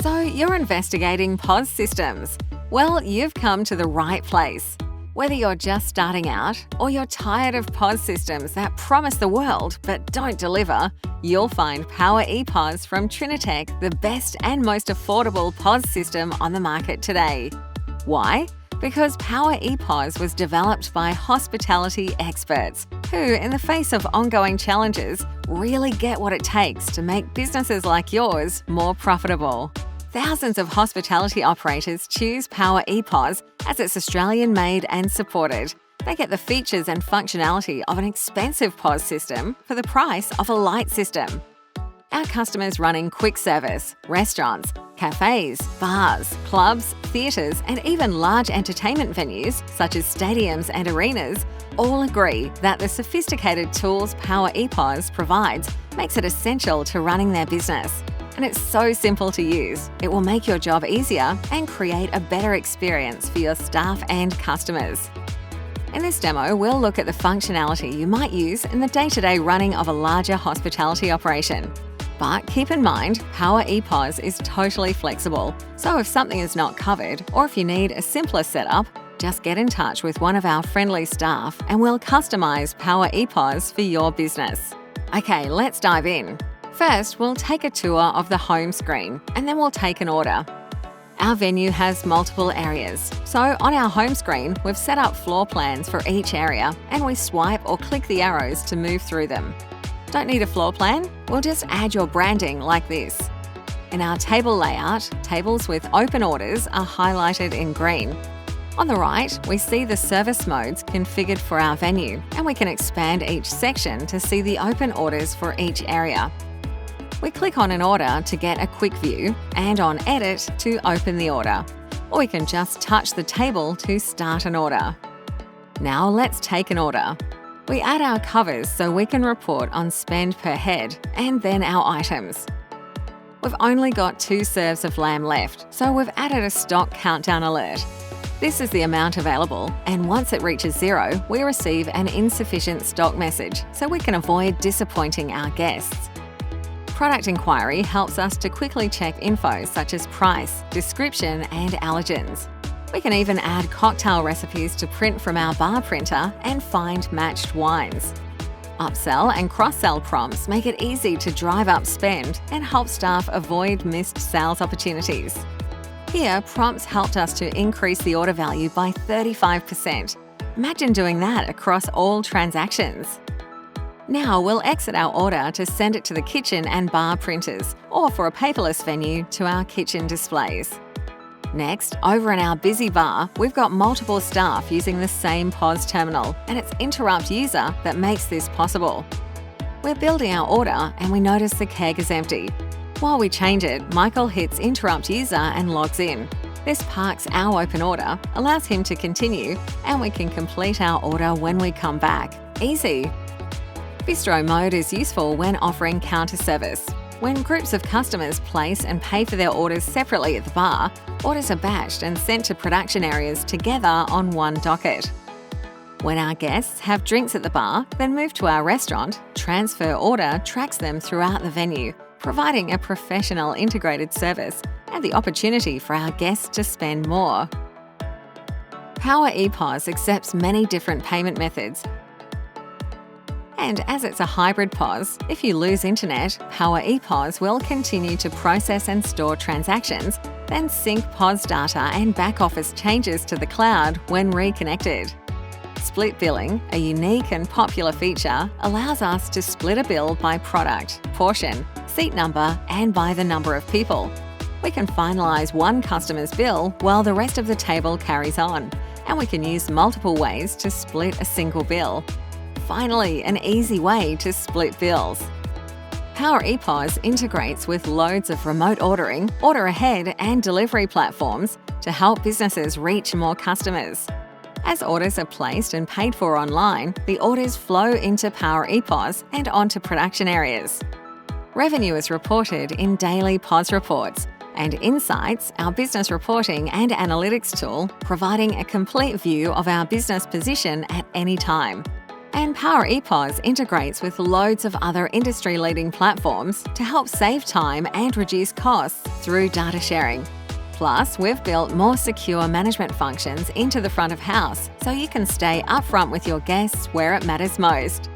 So you're investigating POS systems? Well, you've come to the right place. Whether you're just starting out or you're tired of POS systems that promise the world but don't deliver, you'll find PowerEPOS from Triniteq the best and most affordable POS system on the market today. Why? Because PowerEPOS was developed by hospitality experts who, in the face of ongoing challenges, really get what it takes to make businesses like yours more profitable. Thousands of hospitality operators choose PowerEPOS as it's Australian-made and supported. They get the features and functionality of an expensive POS system for the price of a light system. Our customers running quick service, restaurants, cafes, bars, clubs, theatres, and even large entertainment venues such as stadiums and arenas all agree that the sophisticated tools PowerEPOS provides makes it essential to running their business. And it's so simple to use. It will make your job easier and create a better experience for your staff and customers. In this demo, we'll look at the functionality you might use in the day-to-day running of a larger hospitality operation. But keep in mind, PowerEPOS is totally flexible. So if something is not covered, or if you need a simpler setup, just get in touch with one of our friendly staff and we'll customize PowerEPOS for your business. Okay, let's dive in. First, we'll take a tour of the home screen and then we'll take an order. Our venue has multiple areas, so on our home screen, we've set up floor plans for each area and we swipe or click the arrows to move through them. Don't need a floor plan? We'll just add your branding like this. In our table layout, tables with open orders are highlighted in green. On the right, we see the service modes configured for our venue, and we can expand each section to see the open orders for each area. We click on an order to get a quick view and on Edit to open the order, or we can just touch the table to start an order. Now let's take an order. We add our covers so we can report on spend per head and then our items. We've only got 2 serves of lamb left, so we've added a stock countdown alert. This is the amount available, and once it reaches 0, we receive an insufficient stock message so we can avoid disappointing our guests. Product enquiry helps us to quickly check info such as price, description, and allergens. We can even add cocktail recipes to print from our bar printer and find matched wines. Upsell and cross-sell prompts make it easy to drive up spend and help staff avoid missed sales opportunities. Here, prompts helped us to increase the order value by 35%. Imagine doing that across all transactions. Now we'll exit our order to send it to the kitchen and bar printers, or for a paperless venue, to our kitchen displays. Next, over in our busy bar, we've got multiple staff using the same POS terminal, and it's Interrupt User that makes this possible. We're building our order and we notice the keg is empty. While we change it, Michael hits Interrupt User and logs in. This parks our open order, allows him to continue, and we can complete our order when we come back. Easy! Bistro mode is useful when offering counter service. When groups of customers place and pay for their orders separately at the bar, orders are batched and sent to production areas together on one docket. When our guests have drinks at the bar, then move to our restaurant, Transfer Order tracks them throughout the venue, providing a professional integrated service and the opportunity for our guests to spend more. PowerEPOS accepts many different payment methods. And as it's a hybrid POS, if you lose internet, PowerEPOS will continue to process and store transactions, then sync POS data and back-office changes to the cloud when reconnected. Split billing, a unique and popular feature, allows us to split a bill by product, portion, seat number, and by the number of people. We can finalise one customer's bill while the rest of the table carries on, and we can use multiple ways to split a single bill. Finally, an easy way to split bills. PowerEPOS integrates with loads of remote ordering, order ahead, and delivery platforms to help businesses reach more customers. As orders are placed and paid for online, the orders flow into PowerEPOS and onto production areas. Revenue is reported in daily POS reports, and Insights, our business reporting and analytics tool, providing a complete view of our business position at any time. And PowerEPOS integrates with loads of other industry-leading platforms to help save time and reduce costs through data sharing. Plus, we've built more secure management functions into the front of house so you can stay upfront with your guests where it matters most.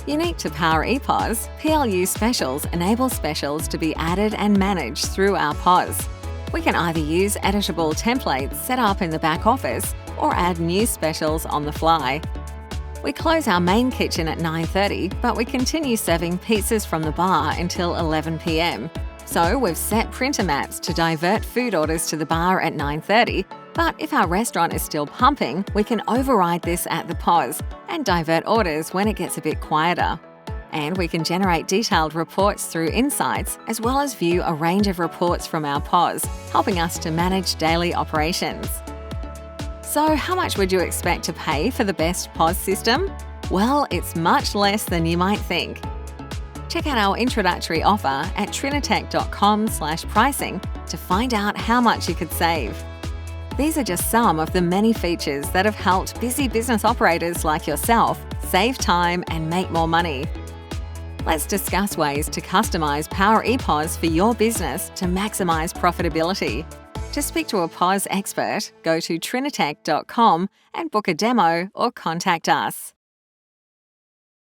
Unique to PowerEPOS, PLU specials enable specials to be added and managed through our POS. We can either use editable templates set up in the back office or add new specials on the fly. We close our main kitchen at 9:30, but we continue serving pizzas from the bar until 11 p.m. So we've set printer maps to divert food orders to the bar at 9:30, but if our restaurant is still pumping, we can override this at the POS and divert orders when it gets a bit quieter. And we can generate detailed reports through Insights, as well as view a range of reports from our POS, helping us to manage daily operations. So how much would you expect to pay for the best POS system? Well, it's much less than you might think. Check out our introductory offer at triniteq.com/pricing to find out how much you could save. These are just some of the many features that have helped busy business operators like yourself save time and make more money. Let's discuss ways to customize PowerEPOS for your business to maximize profitability. To speak to a POS expert, go to triniteq.com and book a demo or contact us.